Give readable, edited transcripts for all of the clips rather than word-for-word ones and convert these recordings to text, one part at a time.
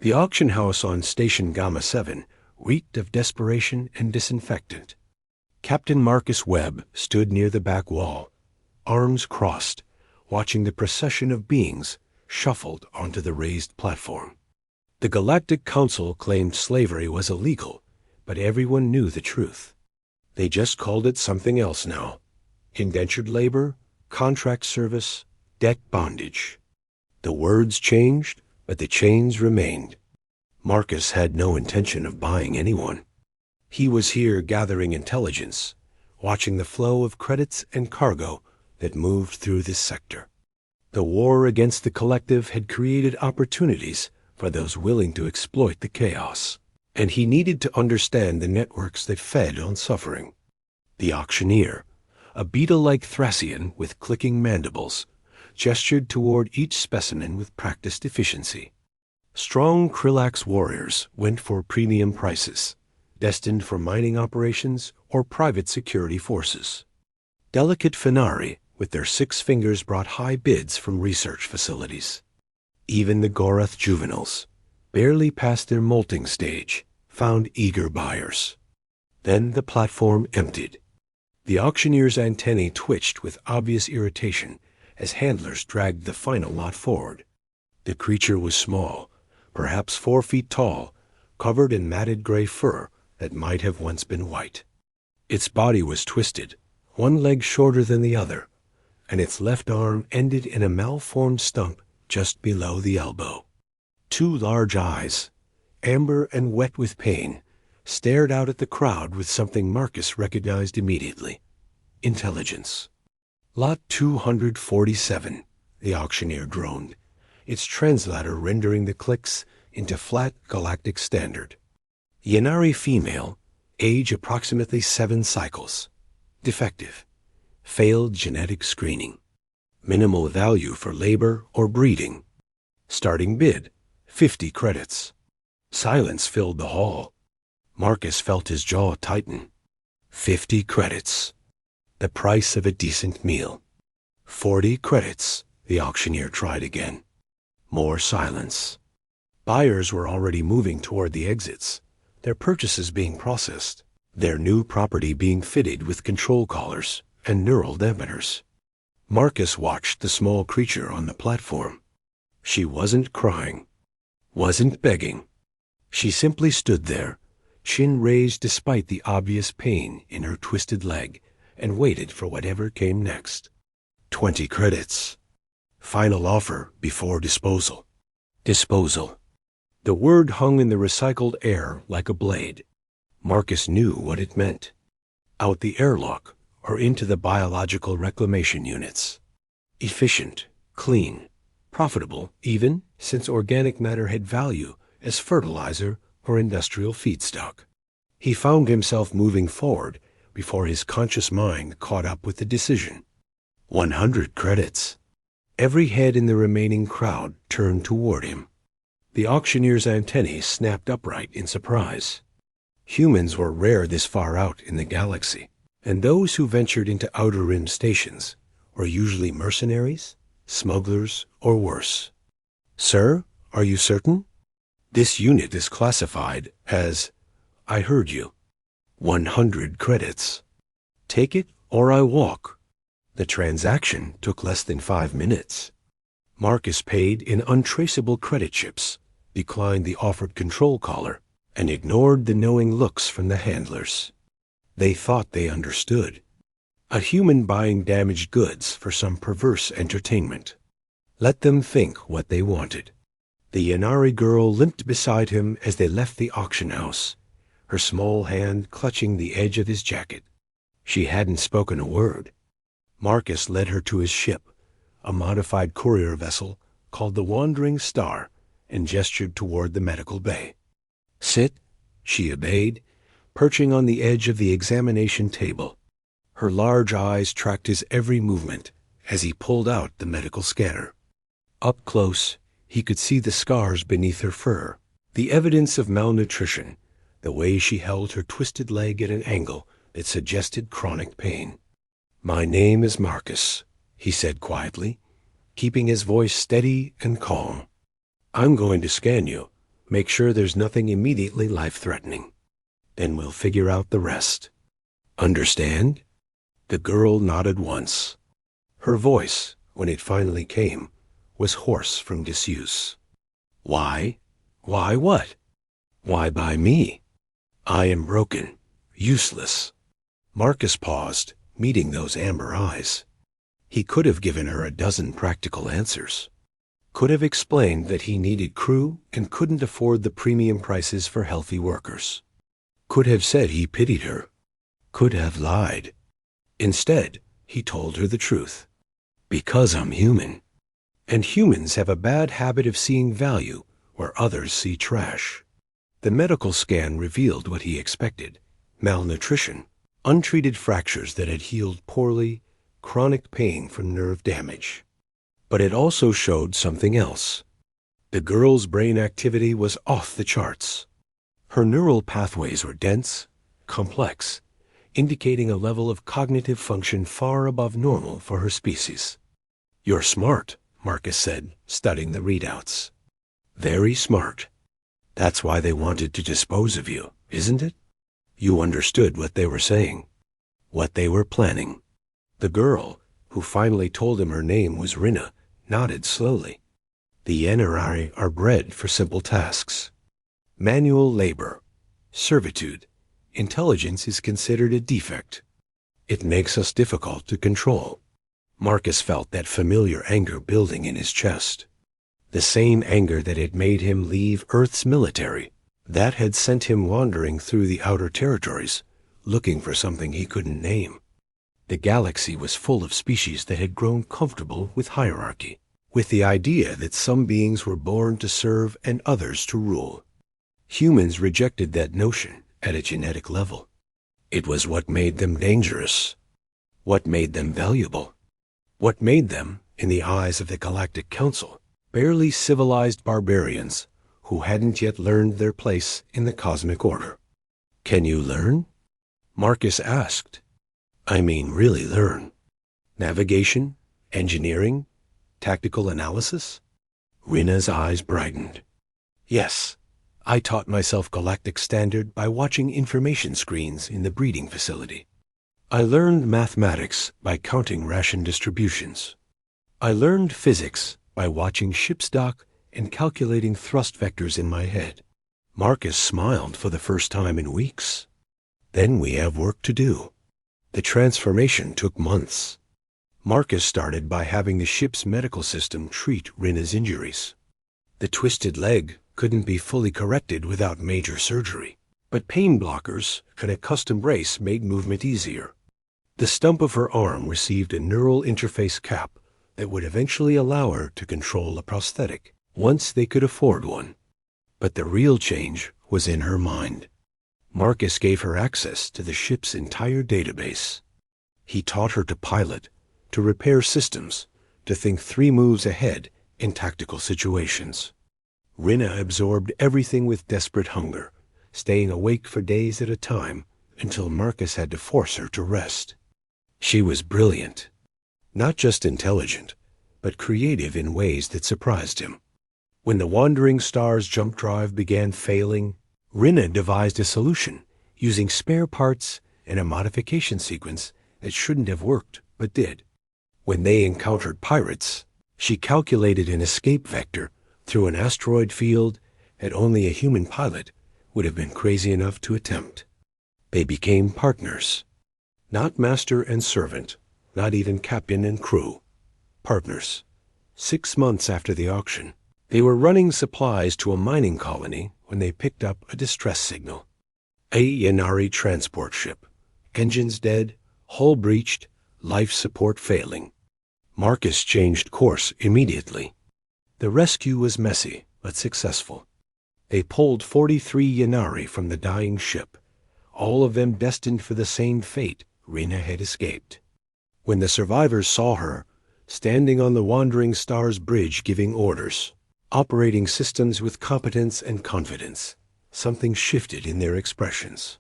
The auction house on Station Gamma 7 reeked of desperation and disinfectant. Captain Marcus Webb stood near the back wall, arms crossed, watching the procession of beings shuffled onto the raised platform. The Galactic Council claimed slavery was illegal, but everyone knew the truth. They just called it something else now. Indentured labor, contract service, debt bondage. The words changed, but the chains remained. Marcus had no intention of buying anyone. He was here gathering intelligence, watching the flow of credits and cargo that moved through this sector. The war against the collective had created opportunities for those willing to exploit the chaos, and he needed to understand the networks that fed on suffering. The auctioneer, a beetle-like Thracian with clicking mandibles, gestured toward each specimen with practiced efficiency. Strong Krillax warriors went for premium prices, destined for mining operations or private security forces. Delicate Finari with their 6 fingers brought high bids from research facilities. Even the Gorath juveniles, barely past their molting stage, found eager buyers. Then the platform emptied. The auctioneer's antennae twitched with obvious irritation as handlers dragged the final lot forward. The creature was small, perhaps 4 feet tall, covered in matted gray fur that might have once been white. Its body was twisted, one leg shorter than the other, and its left arm ended in a malformed stump just below the elbow. 2 large eyes, amber and wet with pain, stared out at the crowd with something Marcus recognized immediately: intelligence. Lot 247, the auctioneer droned, its translator rendering the clicks into flat galactic standard. Yanari female, age approximately 7 cycles. Defective. Failed genetic screening. Minimal value for labor or breeding. Starting bid, 50 credits. Silence filled the hall. Marcus felt his jaw tighten. 50 credits. The price of a decent meal. 40 credits, the auctioneer tried again. More silence. Buyers were already moving toward the exits, their purchases being processed, their new property being fitted with control collars and neural dampeners. Marcus watched the small creature on the platform. She wasn't crying, wasn't begging. She simply stood there, chin raised despite the obvious pain in her twisted leg, and waited for whatever came next. 20 credits. Final offer before disposal. Disposal. The word hung in the recycled air like a blade. Marcus knew what it meant. Out the airlock or into the biological reclamation units. Efficient, clean, profitable even, since organic matter had value as fertilizer or industrial feedstock. He found himself moving forward before his conscious mind caught up with the decision. 100 credits. Every head in the remaining crowd turned toward him. The auctioneer's antennae snapped upright in surprise. Humans were rare this far out in the galaxy, and those who ventured into outer rim stations were usually mercenaries, smugglers, or worse. Sir, are you certain? This unit is classified as, I heard you. 100 credits. Take it or I walk. The transaction took less than 5 minutes. Marcus paid in untraceable credit chips, declined the offered control collar, and ignored the knowing looks from the handlers. They thought they understood. A human buying damaged goods for some perverse entertainment. Let them think what they wanted. The Yanari girl limped beside him as they left the auction house, her small hand clutching the edge of his jacket. She hadn't spoken a word. Marcus led her to his ship, a modified courier vessel called the Wandering Star, and gestured toward the medical bay. Sit, she obeyed, perching on the edge of the examination table. Her large eyes tracked his every movement as he pulled out the medical scanner. Up close, he could see the scars beneath her fur, the evidence of malnutrition, the way she held her twisted leg at an angle that suggested chronic pain. My name is Marcus, he said quietly, keeping his voice steady and calm. I'm going to scan you, Make sure there's nothing immediately life-threatening. Then we'll figure out the rest. Understand?" The girl nodded once. Her voice, when it finally came, was hoarse from disuse. "Why? Why what? Why by me? I am broken, useless." Marcus paused, meeting those amber eyes. He could have given her a dozen practical answers. Could have explained that he needed crew and couldn't afford the premium prices for healthy workers. Could have said he pitied her. Could have lied. Instead, he told her the truth. "Because I'm human. And humans have a bad habit of seeing value where others see trash." The medical scan revealed what he expected: malnutrition, untreated fractures that had healed poorly, chronic pain from nerve damage. But it also showed something else. The girl's brain activity was off the charts. Her neural pathways were dense, complex, indicating a level of cognitive function far above normal for her species. "You're smart," Marcus said, studying the readouts. "Very smart. That's why they wanted to dispose of you, isn't it? You understood what they were saying, what they were planning." The girl, who finally told him her name was Rinna, nodded slowly. "The Yenarari are bred for simple tasks. Manual labor, servitude, intelligence is considered a defect. It makes us difficult to control." Marcus felt that familiar anger building in his chest. The same anger that had made him leave Earth's military, that had sent him wandering through the outer territories, looking for something he couldn't name. The galaxy was full of species that had grown comfortable with hierarchy, with the idea that some beings were born to serve and others to rule. Humans rejected that notion at a genetic level. It was what made them dangerous, what made them valuable, what made them, in the eyes of the Galactic Council, barely civilized barbarians who hadn't yet learned their place in the cosmic order. "Can you learn?" Marcus asked. "I mean really learn. Navigation, engineering, tactical analysis?" Rinna's eyes brightened. "Yes, I taught myself Galactic Standard by watching information screens in the breeding facility. I learned mathematics by counting ration distributions. I learned physics by watching ship's dock and calculating thrust vectors in my head." Marcus smiled for the first time in weeks. "Then we have work to do." The transformation took months. Marcus started by having the ship's medical system treat Rinna's injuries. The twisted leg couldn't be fully corrected without major surgery, but pain blockers and a custom brace made movement easier. The stump of her arm received a neural interface cap that would eventually allow her to control a prosthetic, once they could afford one. But the real change was in her mind. Marcus gave her access to the ship's entire database. He taught her to pilot, to repair systems, to think 3 moves ahead in tactical situations. Rinna absorbed everything with desperate hunger, staying awake for days at a time until Marcus had to force her to rest. She was brilliant. Not just intelligent, but creative in ways that surprised him. When the Wandering Star's jump drive began failing, Rinna devised a solution using spare parts and a modification sequence that shouldn't have worked but did. When they encountered pirates, she calculated an escape vector through an asteroid field that only a human pilot would have been crazy enough to attempt. They became partners. Not master and servant, not even captain and crew. Partners. 6 months after the auction, they were running supplies to a mining colony when they picked up a distress signal. A Yenari transport ship. Engines dead, hull breached, life support failing. Marcus changed course immediately. The rescue was messy, but successful. They pulled 43 Yenari from the dying ship, all of them destined for the same fate Rinna had escaped. When the survivors saw her, standing on the Wandering Star's bridge giving orders, operating systems with competence and confidence, something shifted in their expressions.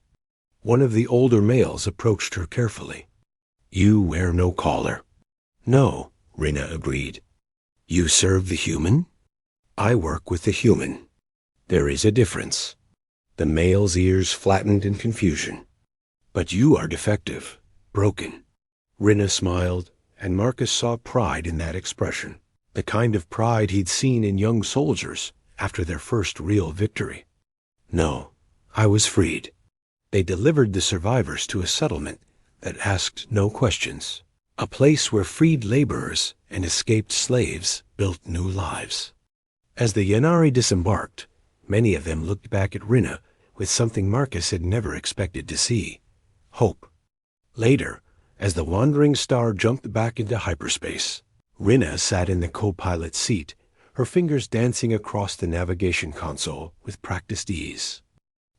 One of the older males approached her carefully. "You wear no collar." "No," Rinna agreed. "You serve the human?" "I work with the human." There is a difference. The male's ears flattened in confusion. But you are defective, broken. Rinna smiled, and Marcus saw pride in that expression, the kind of pride he'd seen in young soldiers after their first real victory. No, I was freed. They delivered the survivors to a settlement that asked no questions, a place where freed laborers and escaped slaves built new lives. As the Yanari disembarked, many of them looked back at Rinna with something Marcus had never expected to see: hope. Later, as the wandering star jumped back into hyperspace, Rinna sat in the co-pilot seat, her fingers dancing across the navigation console with practiced ease.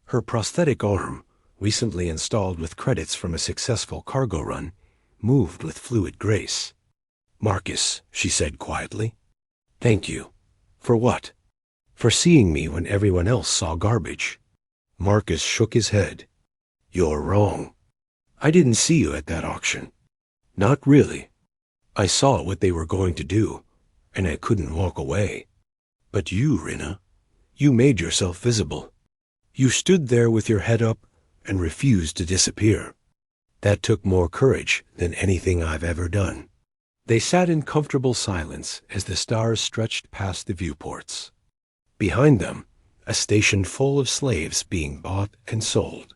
Her prosthetic arm, recently installed with credits from a successful cargo run, moved with fluid grace. "Marcus," she said quietly. "Thank you." "For what?" "For seeing me when everyone else saw garbage." Marcus shook his head. "You're wrong. I didn't see you at that auction. Not really. I saw what they were going to do, and I couldn't walk away. But you, Rinna, you made yourself visible. You stood there with your head up and refused to disappear. That took more courage than anything I've ever done." They sat in comfortable silence as the stars stretched past the viewports. Behind them, a station full of slaves being bought and sold.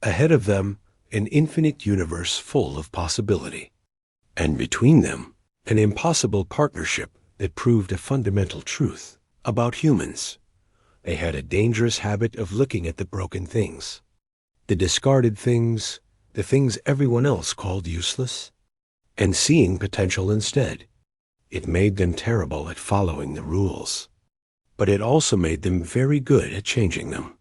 Ahead of them, an infinite universe full of possibility. And between them, an impossible partnership that proved a fundamental truth about humans. They had a dangerous habit of looking at the broken things, the discarded things, the things everyone else called useless, and seeing potential instead. It made them terrible at following the rules, but it also made them very good at changing them.